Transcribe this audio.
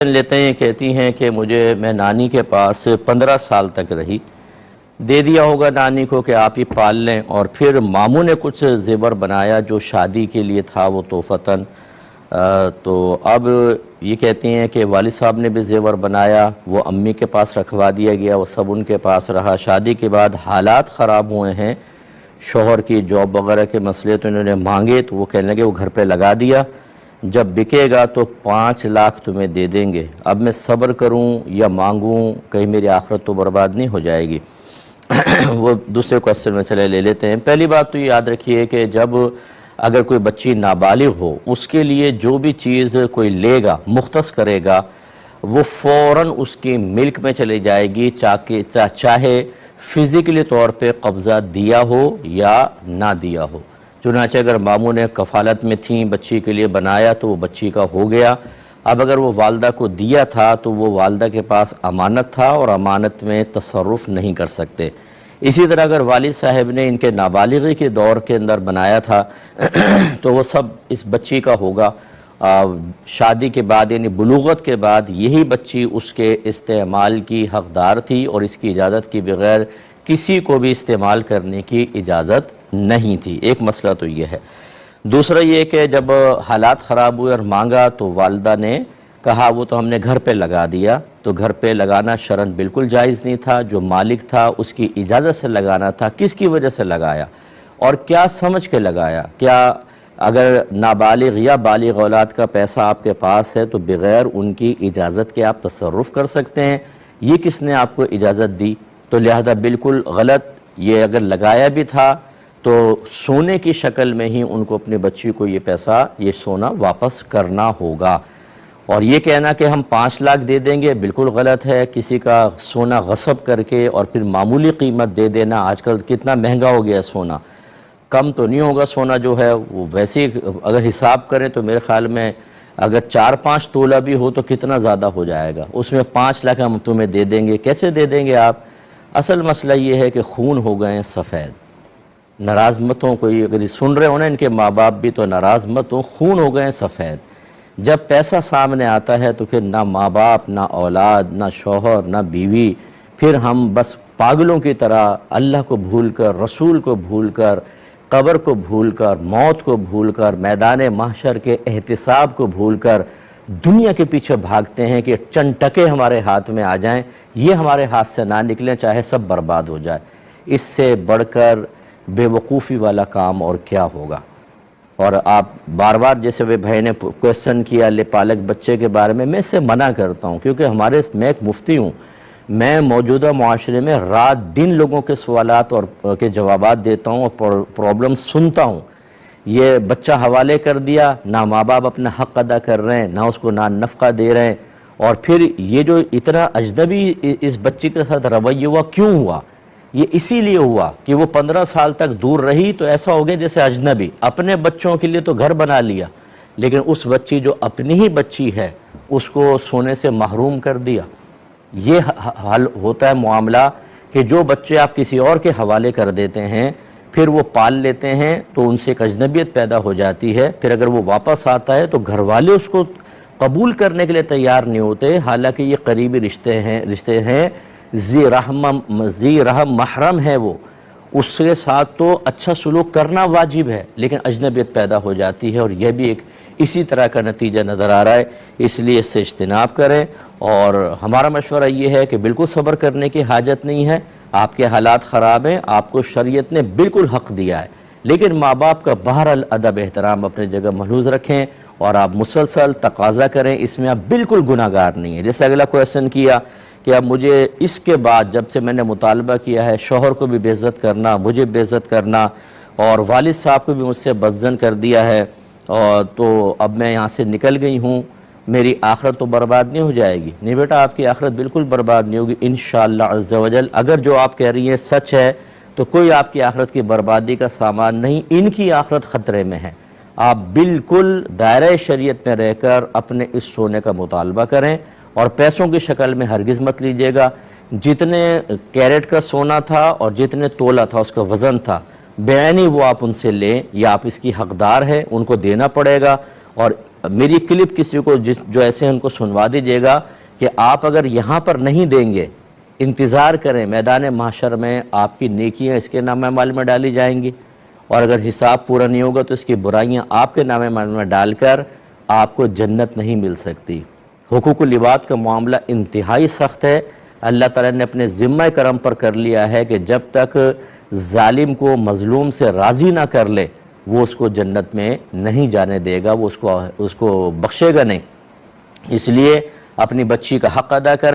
لیتے ہیں، کہتی ہیں کہ میں نانی کے پاس 15 سال تک رہی، دے دیا ہوگا نانی کو کہ آپ ہی پال لیں، اور پھر ماموں نے کچھ زیور بنایا جو شادی کے لیے تھا وہ تحفتاً، تو اب یہ کہتی ہیں کہ والد صاحب نے بھی زیور بنایا، وہ امی کے پاس رکھوا دیا گیا، وہ سب ان کے پاس رہا۔ شادی کے بعد حالات خراب ہوئے ہیں، شوہر کی جاب وغیرہ کے مسئلے، تو انہوں نے مانگے تو وہ کہنے لگے وہ گھر پہ لگا دیا، جب بکے گا تو 5 لاکھ تمہیں دے دیں گے۔ اب میں صبر کروں یا مانگوں، کہیں میری آخرت تو برباد نہیں ہو جائے گی۔ وہ دوسرے کوسچن میں چلے لے لیتے ہیں۔ پہلی بات تو یہ یاد رکھیے کہ جب اگر کوئی بچی نابالغ ہو، اس کے لیے جو بھی چیز کوئی لے گا، مختص کرے گا، وہ فوراً اس کی ملک میں چلے جائے گی، چاہے فزیکلی طور پہ قبضہ دیا ہو یا نہ دیا ہو۔ چنانچہ اگر ماموں نے کفالت میں تھیں، بچی کے لیے بنایا تو وہ بچی کا ہو گیا۔ اب اگر وہ والدہ کو دیا تھا تو وہ والدہ کے پاس امانت تھا اور امانت میں تصرف نہیں کر سکتے۔ اسی طرح اگر والد صاحب نے ان کے نابالغی کے دور کے اندر بنایا تھا تو وہ سب اس بچی کا ہوگا۔ شادی کے بعد یعنی بلوغت کے بعد یہی بچی اس کے استعمال کی حقدار تھی، اور اس کی اجازت کے بغیر کسی کو بھی استعمال کرنے کی اجازت نہیں تھی۔ ایک مسئلہ تو یہ ہے۔ دوسرا یہ کہ جب حالات خراب ہوئے اور مانگا تو والدہ نے کہا وہ تو ہم نے گھر پہ لگا دیا، تو گھر پہ لگانا شرعاً بالکل جائز نہیں تھا۔ جو مالک تھا اس کی اجازت سے لگانا تھا۔ کس کی وجہ سے لگایا اور کیا سمجھ کے لگایا؟ کیا اگر نابالغ یا بالغ اولاد کا پیسہ آپ کے پاس ہے تو بغیر ان کی اجازت کے آپ تصرف کر سکتے ہیں؟ یہ کس نے آپ کو اجازت دی؟ تو لہذا بالکل غلط۔ یہ اگر لگایا بھی تھا تو سونے کی شکل میں ہی ان کو اپنی بچی کو یہ پیسہ، یہ سونا واپس کرنا ہوگا۔ اور یہ کہنا کہ ہم 5 لاکھ دے دیں گے بالکل غلط ہے۔ کسی کا سونا غصب کر کے اور پھر معمولی قیمت دے دینا، آج کل کتنا مہنگا ہو گیا سونا، کم تو نہیں ہوگا سونا جو ہے وہ۔ ویسے اگر حساب کریں تو میرے خیال میں اگر 4-5 تولہ بھی ہو تو کتنا زیادہ ہو جائے گا، اس میں 5 لاکھ ہم تمہیں دے دیں گے۔ کیسے دے دیں گے آپ؟ اصل مسئلہ یہ ہے کہ خون ہو گئے ہیں سفید۔ ناراض مت ہوں، کوئی اگر سن رہے ہو نا ان کے ماں باپ بھی، تو ناراض مت ہوں، خون ہو گئے ہیں سفید۔ جب پیسہ سامنے آتا ہے تو پھر نہ ماں باپ، نہ اولاد، نہ شوہر، نہ بیوی، پھر ہم بس پاگلوں کی طرح اللہ کو بھول کر، رسول کو بھول کر، قبر کو بھول کر، موت کو بھول کر، میدان محشر کے احتساب کو بھول کر دنیا کے پیچھے بھاگتے ہیں کہ چند ٹکے ہمارے ہاتھ میں آ جائیں، یہ ہمارے ہاتھ سے نہ نکلیں، چاہے سب برباد ہو جائے۔ اس سے بڑھ کر بے وقوفی والا کام اور کیا ہوگا؟ اور آپ بار بار جیسے وہ بھائی نے کویسچن کیا پالک بچے کے بارے میں اس سے منع کرتا ہوں، کیونکہ میں ایک مفتی ہوں، میں موجودہ معاشرے میں رات دن لوگوں کے سوالات اور کے جوابات دیتا ہوں اور پرابلم سنتا ہوں۔ یہ بچہ حوالے کر دیا، نہ ماں باپ اپنا حق ادا کر رہے ہیں، نہ اس کو نان نفقہ دے رہے ہیں، اور پھر یہ جو اتنا اجنبی اس بچی کے ساتھ رویہ ہوا، کیوں ہوا؟ یہ اسی لیے ہوا کہ وہ 15 سال تک دور رہی تو ایسا ہو گیا جیسے اجنبی، اپنے بچوں کے لیے تو گھر بنا لیا، لیکن اس بچی جو اپنی ہی بچی ہے اس کو سونے سے محروم کر دیا۔ یہ حل ہوتا ہے معاملہ کہ جو بچے آپ کسی اور کے حوالے کر دیتے ہیں، پھر وہ پال لیتے ہیں تو ان سے ایک اجنبیت پیدا ہو جاتی ہے۔ پھر اگر وہ واپس آتا ہے تو گھر والے اس کو قبول کرنے کے لیے تیار نہیں ہوتے، حالانکہ یہ قریبی رشتے ہیں، ذی رحم محرم ہے وہ، اس کے ساتھ تو اچھا سلوک کرنا واجب ہے، لیکن اجنبیت پیدا ہو جاتی ہے، اور یہ بھی ایک اسی طرح کا نتیجہ نظر آ رہا ہے۔ اس لیے اس سے اجتناب کریں، اور ہمارا مشورہ یہ ہے کہ بالکل صبر کرنے کی حاجت نہیں ہے۔ آپ کے حالات خراب ہیں، آپ کو شریعت نے بالکل حق دیا ہے، لیکن ماں باپ کا بہرحال ادب احترام اپنے جگہ محفوظ رکھیں، اور آپ مسلسل تقاضا کریں، اس میں آپ بالکل گناہگار نہیں ہیں۔ جیسے اگلا کویسچن کیا کہ اب مجھے اس کے بعد جب سے میں نے مطالبہ کیا ہے شوہر کو بھی بے عزت کرنا، مجھے بے عزت کرنا، اور والد صاحب کو بھی مجھ سے بدظن کر دیا ہے، اور تو اب میں یہاں سے نکل گئی ہوں، میری آخرت تو برباد نہیں ہو جائے گی؟ نہیں بیٹا، آپ کی آخرت بالکل برباد نہیں ہوگی انشاءاللہ عز و جل۔ اگر جو آپ کہہ رہی ہیں سچ ہے تو کوئی آپ کی آخرت کی بربادی کا سامان نہیں، ان کی آخرت خطرے میں ہے۔ آپ بالکل دائرہ شریعت میں رہ کر اپنے اس سونے کا مطالبہ کریں، اور پیسوں کی شکل میں ہرگز مت لیجیے گا۔ جتنے کیرٹ کا سونا تھا اور جتنے تولہ تھا اس کا وزن تھا، بعینی وہ آپ ان سے لیں، یا آپ اس کی حقدار ہے، ان کو دینا پڑے گا، اور میری کلپ کسی کو جو ایسے ہیں ان کو سنوا دیجیے گا کہ آپ اگر یہاں پر نہیں دیں گے، انتظار کریں، میدان محشر میں آپ کی نیکیاں اس کے نام اعمال میں ڈالی جائیں گی، اور اگر حساب پورا نہیں ہوگا تو اس کی برائیاں آپ کے نام اعمال میں ڈال کر آپ کو جنت نہیں مل سکتی۔ حقوق العباد کا معاملہ انتہائی سخت ہے۔ اللہ تعالیٰ نے اپنے ذمہ کرم پر کر لیا ہے کہ جب تک ظالم کو مظلوم سے راضی نہ کر لے وہ اس کو جنت میں نہیں جانے دے گا، وہ اس کو بخشے گا نہیں۔ اس لیے اپنی بچی کا حق ادا کر